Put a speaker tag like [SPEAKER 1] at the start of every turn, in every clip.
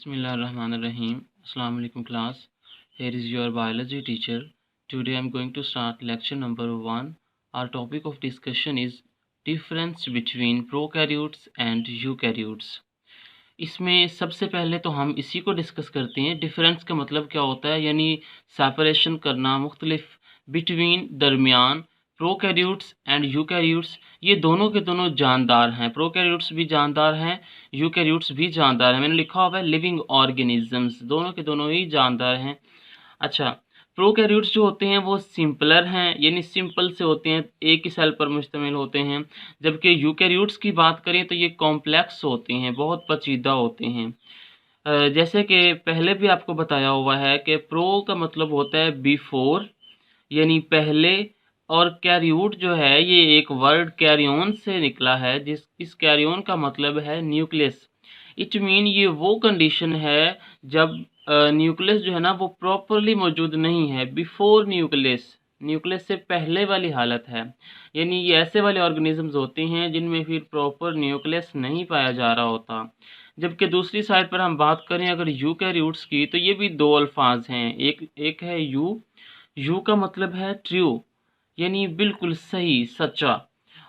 [SPEAKER 1] Bismillahirrahmanirrahim. Assalamu alaikum class. Here is your biology teacher. Today I am going to start lecture number 1. Our topic of discussion is difference between prokaryotes and eukaryotes. इसमें सबसे पहले तो हम इसी को discuss करते हैं। Difference का मतलब क्या होता है, यानी सेपरेशन करना, मुख्तलिफ बिटवीन दरमियान प्रोकैरियोट्स एंड यूकैरियोट्स। ये दोनों के दोनों जानदार हैं, प्रोकैरियोट्स भी जानदार हैं, यूकैरियोट्स भी जानदार हैं। मैंने लिखा हुआ है लिविंग ऑर्गेनिजम्स, दोनों के दोनों ही जानदार हैं। अच्छा, प्रोकैरियोट्स जो होते हैं वो सिंपलर हैं, यानी सिंपल से होते हैं, एक ही सेल पर मुश्तमिल होते हैं। जबकि यूकैरियोट्स की बात करें तो ये कॉम्प्लेक्स होते हैं, बहुत पेचीदा होते हैं। जैसे कि पहले भी आपको बताया हुआ है कि प्रो का मतलब होता है बिफोर, यानी पहले, और कैरियोट जो है ये एक वर्ड कैरियन से निकला है, इस कैरियन का मतलब है न्यूक्लियस। इट मीन ये वो कंडीशन है जब न्यूक्लियस जो है ना वो प्रॉपरली मौजूद नहीं है, बिफोर न्यूक्लियस, न्यूक्लियस से पहले वाली हालत है। यानी ये ऐसे वाले ऑर्गेनिजम्स होते हैं जिनमें फिर प्रॉपर न्यूक्लियस नहीं पाया जा रहा होता। जबकि दूसरी साइड पर हम बात करें अगर यूकैरियोट्स की, तो ये भी दो अल्फाज हैं। एक है यू का मतलब है ट्रू, यानी बिल्कुल सही, सच्चा।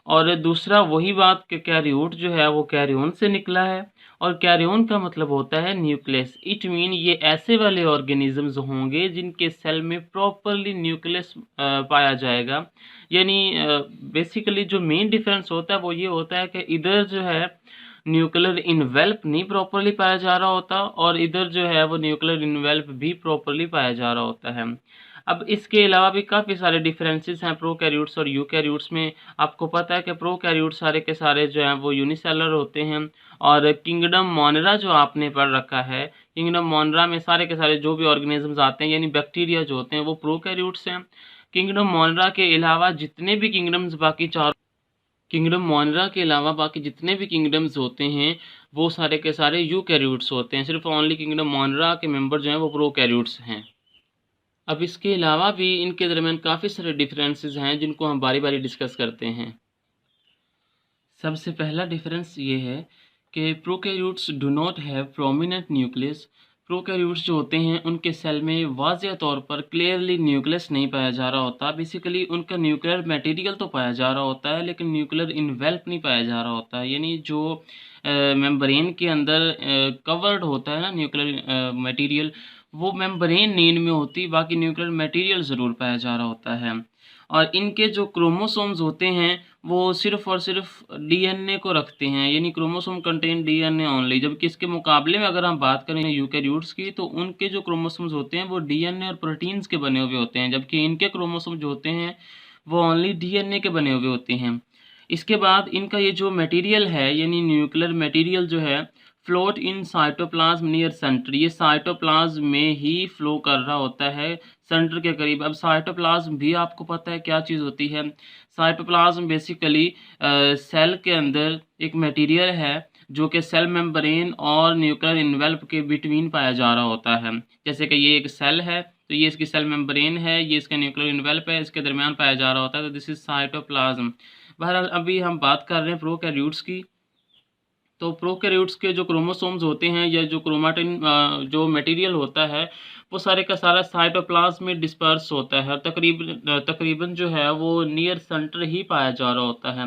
[SPEAKER 1] और दूसरा वही बात कि कैरियोट जो है वो कैरियन से निकला है, और कैरियन का मतलब होता है न्यूक्लियस। इट मीन ये ऐसे वाले ऑर्गेनिजम्स होंगे जिनके सेल में प्रॉपरली न्यूक्लियस पाया जाएगा। यानी बेसिकली जो मेन डिफरेंस होता है वो ये होता है कि इधर जो है न्यूक्लियर इन्वेल्प नहीं प्रॉपरली पाया जा रहा होता, और इधर जो है वो न्यूक्लियर इन्वेल्प भी प्रॉपरली पाया जा रहा होता है। अब इसके अलावा भी काफ़ी सारे डिफरेंसेस हैं प्रोकैरियोट्स और यूकैरियोट्स में। आपको पता है कि प्रोकैरियोट्स सारे के सारे जो हैं वो यूनिसेलुलर होते हैं, और किंगडम मोनेरा जो आपने पढ़ रखा है, किंगडम मोनेरा में सारे के सारे जो भी ऑर्गेनिजम्स आते हैं, यानी बैक्टीरिया जो होते हैं वो प्रोकैरियोट्स हैं। किंगडम मोनेरा के अलावा जितने भी किंगडम्स बाकी चार किंगडम मोनेरा के अलावा बाकी जितने भी किंगडम्स होते हैं वो सारे के सारे यूकैरियोट्स होते हैं। सिर्फ ओनली किंगडम मोनेरा के मेंबर जो हैं वो प्रोकैरियोट्स हैं। अब इसके अलावा भी इनके दरमियान काफ़ी सारे डिफरेंसेस हैं जिनको हम बारी बारी डिस्कस करते हैं। सबसे पहला डिफरेंस ये है कि prokaryotes do not have prominent nucleus. Prokaryotes जो होते हैं उनके सेल में वाज़ेह तौर पर क्लियरली न्यूक्लियस नहीं पाया जा रहा होता। बेसिकली उनका न्यूक्लियर मटेरियल तो पाया जा रहा होता है, लेकिन न्यूक्लियर इन्वेल्प नहीं पाया जा रहा होता है। यानी जो मेम्ब्रेन के अंदर कवर्ड होता है ना न्यूक्लियर मटेरियल, वो मेम्ब्रेन नहीं इनमें होती, बाकी न्यूक्लियर मटेरियल ज़रूर पाया जा रहा होता है। और इनके जो क्रोमोसोम्स होते हैं वो सिर्फ़ और सिर्फ डीएनए को रखते हैं, यानी क्रोमोसोम कंटेन डीएनए ओनली। जबकि इसके मुकाबले में अगर हम बात करें यूकैरियोट्स की, तो उनके जो क्रोमोसोम्स होते हैं वो डीएनए और प्रोटीन्स के बने हुए होते हैं, जबकि इनके क्रोमोसोम जो होते हैं वो ओनली डीएनए के बने हुए होते हैं। इसके बाद इनका ये जो मटेरियल है, यानी न्यूक्लियर मटेरियल जो है, float in cytoplasm near centre, ये साइटोप्लाज्म में ही फ्लो कर रहा होता है, सेंटर के करीब। अब साइटोप्लाज्म भी आपको पता है क्या चीज़ होती है। साइटोप्लाज्म बेसिकली सेल के अंदर एक मटेरियल है जो कि सेल मेम्ब्रेन और न्यूक्लियर इन्वेल्प के बिटवीन पाया जा रहा होता है। जैसे कि ये एक सेल है तो ये इसकी सेल मेम्ब्रेन है, ये इसका न्यूक्लियर इन्वेल्प है, इसके दरमियान पाया जा रहा होता है, तो दिस इज साइटोप्लाज्म। बहरहाल अभी हम बात कर रहे हैं प्रोकैरियोट्स की। तो प्रोकैरियोट्स के जो क्रोमोसोम्स होते हैं या जो क्रोमाटिन जो मटेरियल होता है वो सारे का सारा साइटोप्लाज्म में डिस्पर्स होता है, और तकरीबन जो है वो नियर सेंटर ही पाया जा रहा होता है।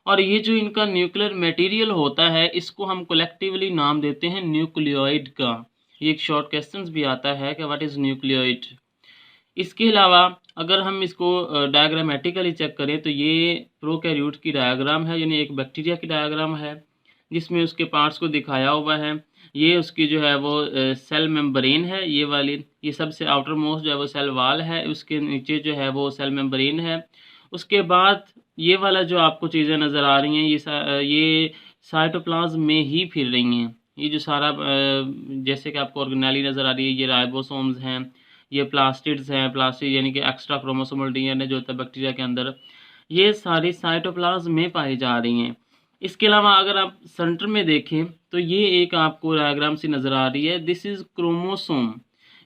[SPEAKER 1] और ये जो इनका न्यूक्लियर मटेरियल होता है इसको हम कलेक्टिवली नाम देते हैं न्यूक्लियोइड का। ये एक शॉर्ट क्वेश्चन भी आता है कि व्हाट इज़ न्यूक्लियोइड। इसके अलावा अगर हम इसको डायग्रामेटिकली चेक करें तो ये प्रोकैरियोट की डायग्राम है, यानी एक बैक्टीरिया की डायग्राम है जिसमें उसके पार्ट्स को दिखाया हुआ है। ये उसकी जो है वो सेल मेम्ब्रेन है, ये वाली, ये सबसे आउटर मोस्ट जो है वो सेल वाल है, उसके नीचे जो है वो सेल मेम्ब्रेन है। उसके बाद ये वाला जो आपको चीज़ें नज़र आ रही हैं ये साइटोप्लाज्म में ही फिर रही हैं। ये जो सारा जैसे कि आपको ऑर्गेनेली नज़र आ रही है, ये राइबोसोम्स हैं, ये प्लास्टिड्स हैं, प्लास्टिड यानी कि एक्स्ट्रा क्रोमोसोमल डीएनए जो होता है बैक्टीरिया के अंदर, ये सारी साइटोप्लाज्म में पाई जा रही हैं। इसके अलावा अगर आप सेंटर में देखें तो ये एक आपको डायग्राम सी नज़र आ रही है, दिस इज़ क्रोमोसोम।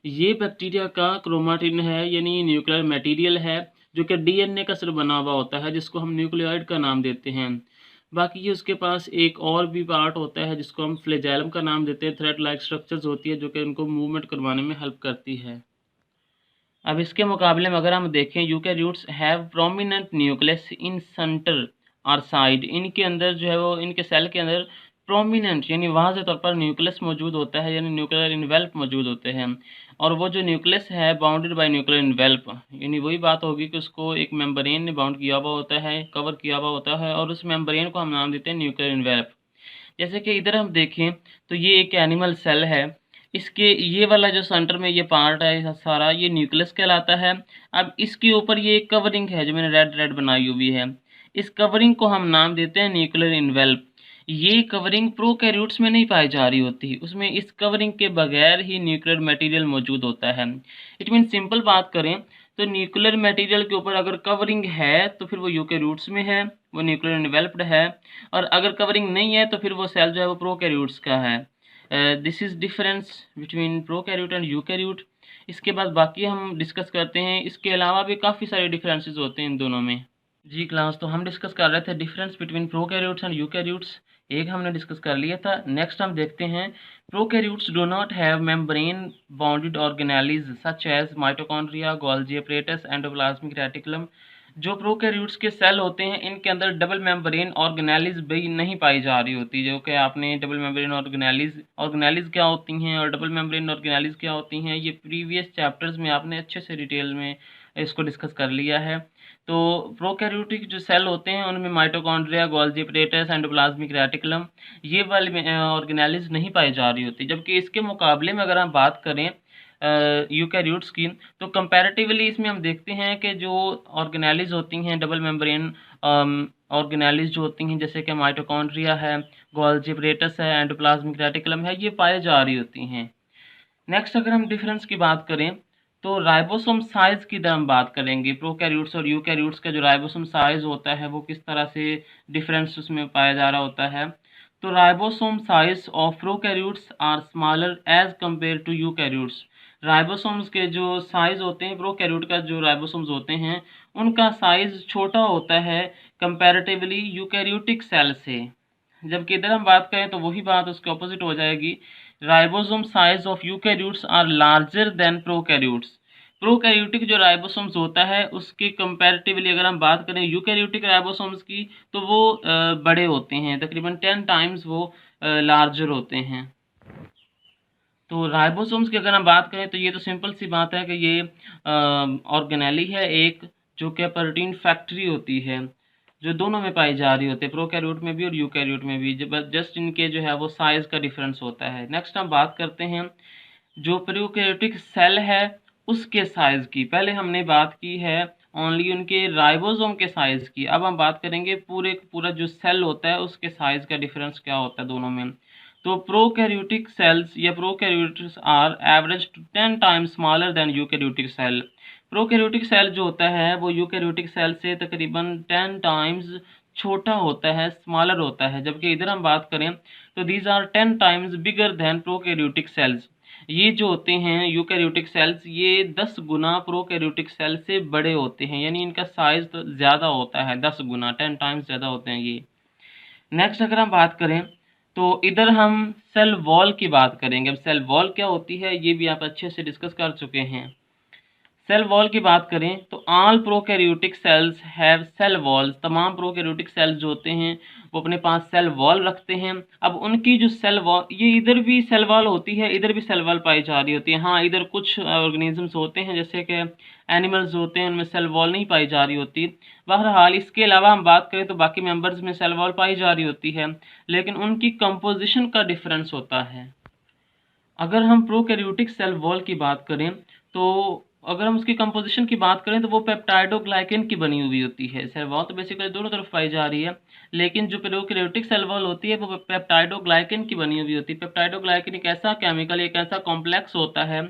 [SPEAKER 1] ये बैक्टीरिया का क्रोमाटिन है, यानी न्यूक्लियर मटेरियल है जो कि डीएनए का सिर्फ बना हुआ होता है, जिसको हम न्यूक्लियोइड का नाम देते हैं। बाकी ये उसके पास एक और भी पार्ट होता है जिसको हम फ्लैजेलम का नाम देते हैं। थ्रेड लाइक स्ट्रक्चर्स होती है जो कि उनको मूवमेंट करवाने में हेल्प करती है। अब इसके मुकाबले में अगर हम देखें, eukaryotes have prominent nucleus in centre और साइड। इनके अंदर जो है वो, इनके सेल के अंदर प्रोमिनेंट यानी वाज़ेह तौर पर न्यूक्लियस मौजूद होता है, यानी न्यूक्लियर इन्वेल्प मौजूद होते हैं। और वो जो न्यूक्लियस है बाउंडेड बाय न्यूक्लियर इन्वेल्प, यानी वही बात होगी कि उसको एक मेम्ब्रेन ने बाउंड किया हुआ होता है, कवर किया हुआ होता है, और उस मेम्ब्रेन को हम नाम देते हैं न्यूक्लियर इन्वेल्प। जैसे कि इधर हम देखें तो ये एक एनिमल सेल है। इसके ये वाला जो सेंटर में ये पार्ट है सारा, ये न्यूक्लियस कहलाता है। अब इसके ऊपर ये एक कवरिंग है जो मैंने रेड रेड बनाई हुई है। इस कवरिंग को हम नाम देते हैं न्यूक्लियर इन्वेल्प। ये कवरिंग प्रोकैरियोट्स में नहीं पाई जा रही होती, उसमें इस कवरिंग के बगैर ही न्यूक्लियर मटेरियल मौजूद होता है। इट मीन सिंपल बात करें तो न्यूक्लियर मटेरियल के ऊपर अगर कवरिंग है तो फिर वो यूकैरियोट्स में है, वो न्यूक्लियर इन्वेल्प्ड है। और अगर कवरिंग नहीं है तो फिर वो सेल जो है वो प्रोकैरियोट्स का है। This is difference between prokaryote and eukaryote. इसके बाद बाकी हम डिस्कस करते हैं, इसके अलावा भी काफ़ी सारे डिफरेंसेस होते हैं इन दोनों में। जी क्लास, तो हम डिस्कस कर रहे थे difference between prokaryotes and eukaryotes. एक हमने डिस्कस कर लिया था। नेक्स्ट हम देखते हैं, prokaryotes do not have membrane bounded organelles such as mitochondria, Golgi apparatus, endoplasmic reticulum. जो प्रोकैरियोट्स के सेल होते हैं इनके अंदर डबल मेम्ब्रेन ऑर्गेनेलिज भी नहीं पाई जा रही होती। जो कि आपने डबल मेम्ब्रेन ऑर्गेनेलिज क्या होती हैं और डबल मेम्ब्रेन ऑर्गेनेलिज क्या होती हैं, ये प्रीवियस चैप्टर्स में आपने अच्छे से डिटेल में इसको डिस्कस कर लिया है। तो प्रोकैरियोटिक जो सेल होते हैं उनमें mitochondria, Golgi apparatus, endoplasmic reticulum, ये वाली ऑर्गेनेलिज नहीं पाई जा रही होती। जबकि इसके मुकाबले में अगर हम बात करें यूकैरियोट्स की, तो कंपैरेटिवली इसमें हम देखते हैं कि जो ऑर्गेनेलिज होती हैं डबल मेम्ब्रेन ऑर्गेनेलिज जो होती हैं, जैसे कि माइटोकॉन्ड्रिया है, गोल्जी एपरेटस है, एंडोप्लाज्मिक रेटिकुलम है, ये पाई जा रही होती हैं। नेक्स्ट अगर हम डिफरेंस की बात करें तो राइबोसोम साइज की हम बात करेंगे। प्रोकैरियोट्स और यूकैरियोट्स का जो राइबोसोम साइज होता है वो किस तरह से डिफरेंस उसमें पाया जा रहा होता है। तो ribosome size of prokaryotes are smaller as compare to eukaryotes. Ribosomes के जो साइज होते हैं, प्रोकैरियोट का जो राइबोसोम्स होते हैं उनका साइज छोटा होता है कंपैरेटिवली यूकैरियोटिक सेल से। जबकि इधर हम बात करें तो वही बात उसके ऑपोजिट हो जाएगी। Ribosome size of eukaryotes are larger than prokaryotes. Prokaryotic जो राइबोसोम्स होता है उसके कंपैरेटिवली अगर हम बात करें यूकैरियोटिक राइबोसोम्स की, तो वो बड़े होते हैं, तकरीबन 10 टाइम्स वो लार्जर होते हैं। तो राइबोसोम्स की अगर हम बात करें तो ये तो सिंपल सी बात है कि ये ऑर्गेनेली है एक, जो कि प्रोटीन फैक्ट्री होती है, जो दोनों में पाई जा रही होती है, प्रोकैरियोट में भी और यूकैरियोट में भी। जब जस्ट इनके जो है वो साइज का डिफरेंस होता है। नेक्स्ट हम बात करते हैं जो प्रोकैरियोटिक सेल है उसके साइज की। पहले हमने बात की है ओनली उनके राइबोसोम के साइज की, अब हम बात करेंगे पूरा जो सेल होता है उसके साइज का डिफरेंस क्या होता है दोनों में। तो प्रोकैरियोटिक सेल्स या prokaryotes are average 10 times smaller than eukaryotic cell. Prokaryotic cell जो होता है वो यूकैरियोटिक सेल से तकरीबन 10 टाइम्स छोटा होता है, स्मॉलर होता है। जबकि इधर हम बात करें तो these are 10 times bigger than prokaryotic cells. ये जो होते हैं यूकैरियोटिक सेल्स, ये 10 गुना प्रोकैरियोटिक सेल से बड़े होते हैं, यानी इनका साइज तो ज़्यादा होता है, 10 गुना 10 टाइम्स ज़्यादा होते हैं ये। नेक्स्ट अगर हम बात करें तो इधर हम सेल वॉल की बात करेंगे। अब सेल वॉल क्या होती है ये भी आप अच्छे से डिस्कस कर चुके हैं। सेल वॉल की बात करें तो all prokaryotic cells have cell walls. तमाम प्रोकैरियोटिक सेल्स जो होते हैं वो अपने पास सेल वॉल रखते हैं। अब उनकी जो सेल वॉल, ये इधर भी सेल वॉल होती है, इधर भी सेल वॉल पाई जा रही होती है। हाँ, इधर कुछ ऑर्गेनिजम्स होते हैं जैसे कि एनिमल्स होते हैं उनमें सेल वॉल नहीं पाई जा रही होती। बहरहाल इसके अलावा हम बात करें तो बाकी मेंबर्स में सेल वॉल पाई जा रही होती है, लेकिन उनकी कंपोजिशन का डिफरेंस होता है। अगर हम प्रोकैरियोटिक सेल वॉल की बात करें तो अगर हम उसकी कंपोजिशन की बात करें तो वो पेप्टाइडोग्लाइकेन की बनी हुई होती है। सेल वॉल तो बेसिकली दोनों तरफ पाई जा रही है, लेकिन जो प्रोकैरियोटिक सेल वॉल होती है वो पेप्टाइडोग्लाइकेन की बनी हुई होती है। पेप्टाइडोग्लाइकेन एक ऐसा केमिकल, एक ऐसा कॉम्प्लेक्स होता है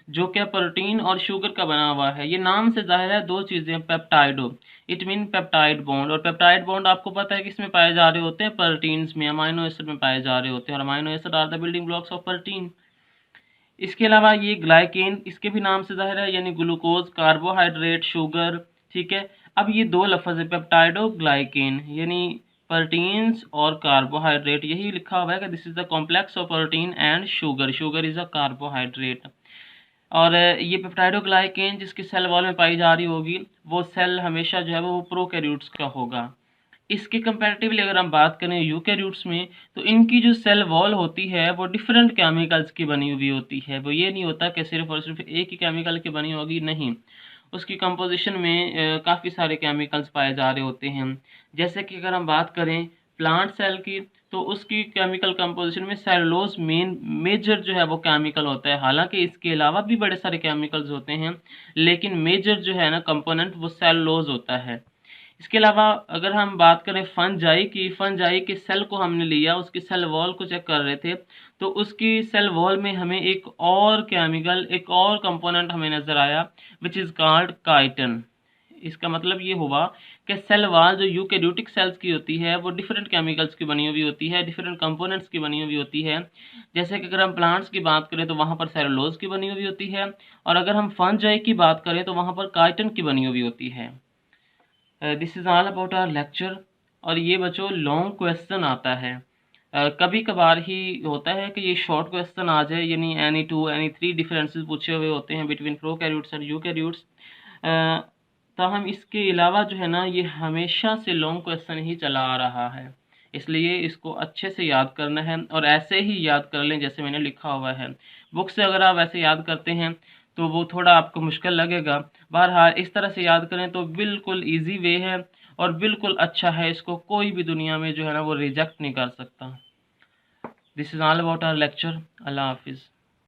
[SPEAKER 1] जो कि प्रोटीन और शुगर का बना हुआ है। ये नाम से जाहिर है दो चीज़ें, पेप्टाइडो इट मीन पेप्टाइड बॉन्ड, और पेप्टाइड बॉन्ड आपको पता है कि इसमें पाए जा रहे होते हैं प्रोटीन्स में, अमाइनो एसिड में पाए जा रहे होते हैं, और amino acid are the building blocks of protein. इसके अलावा ये ग्लाइकेन, इसके भी नाम से ज़ाहिर है, यानी ग्लूकोज, कार्बोहाइड्रेट, शुगर। ठीक है, अब ये दो लफ्ज़ है पेप्टाइडो ग्लाइकेन, यानी प्रोटीन्स और कार्बोहाइड्रेट, यही लिखा हुआ है कि this is the complex of protein and sugar, sugar is a carbohydrate. और ये पेप्टाइडोग्लाइकेन जिसकी सेल वॉल में पाई जा रही होगी, वो सेल हमेशा जो है वो प्रोकैरियोट्स का होगा। इसके कंपैरेटिवली अगर हम बात करें यूकैरियोट्स में, तो इनकी जो सेल वॉल होती है वो डिफरेंट केमिकल्स की बनी हुई होती है। वो ये नहीं होता कि सिर्फ और सिर्फ एक ही केमिकल की बनी होगी, नहीं, उसकी कंपोजिशन में काफ़ी सारे केमिकल्स पाए जा रहे होते हैं। जैसे कि अगर हम बात करें प्लांट सेल की, तो उसकी केमिकल कंपोजिशन में सेलुलोज मेजर जो है वो केमिकल होता है। हालांकि इसके अलावा भी बड़े सारे केमिकल्स होते हैं, लेकिन मेजर जो है ना कंपोनेंट वो सेलुलोज होता है। इसके अलावा अगर हम बात करें फंजाई की, फंजाई के सेल को हमने लिया, उसकी सेल वॉल को चेक कर रहे थे, तो उसकी सेल वॉल में हमें एक और केमिकल, एक और कंपोनेंट हमें नज़र आया, विच इज़ कॉल्ड काइटिन। इसका मतलब ये हुआ कि सेल वॉल जो यूकैरियोटिक सेल्स की होती है वो डिफरेंट केमिकल्स की बनी हुई होती है, डिफरेंट कंपोनेंट्स की बनी हुई होती है। जैसे कि अगर हम प्लांट्स की बात करें तो वहाँ पर सेलुलोज की बनी हुई होती है, और अगर हम फंजाई की बात करें तो वहाँ पर काइटिन की बनी हुई होती है। This is all about our lecture. और ये बच्चों लॉन्ग क्वेश्चन आता है, कभी कभार ही होता है कि ये शॉर्ट क्वेश्चन आ जाए, यानी any two any three differences पूछे हुए होते हैं बिटवीन प्रोकैरियोट्स एंड यूकैरियोट्स। ताहम इसके अलावा जो है ना ये हमेशा से लॉन्ग क्वेश्चन ही चला आ रहा है, इसलिए इसको अच्छे से याद करना है और ऐसे ही याद कर लें जैसे मैंने लिखा हुआ है। बुक से अगर आप ऐसे याद करते हैं तो वो थोड़ा आपको मुश्किल लगेगा। बहरहाल इस तरह से याद करें तो बिल्कुल ईजी वे है और बिल्कुल अच्छा है, इसको कोई भी दुनिया में जो है ना वो रिजेक्ट नहीं कर सकता। This is all about our lecture. अल्लाह हाफिज़।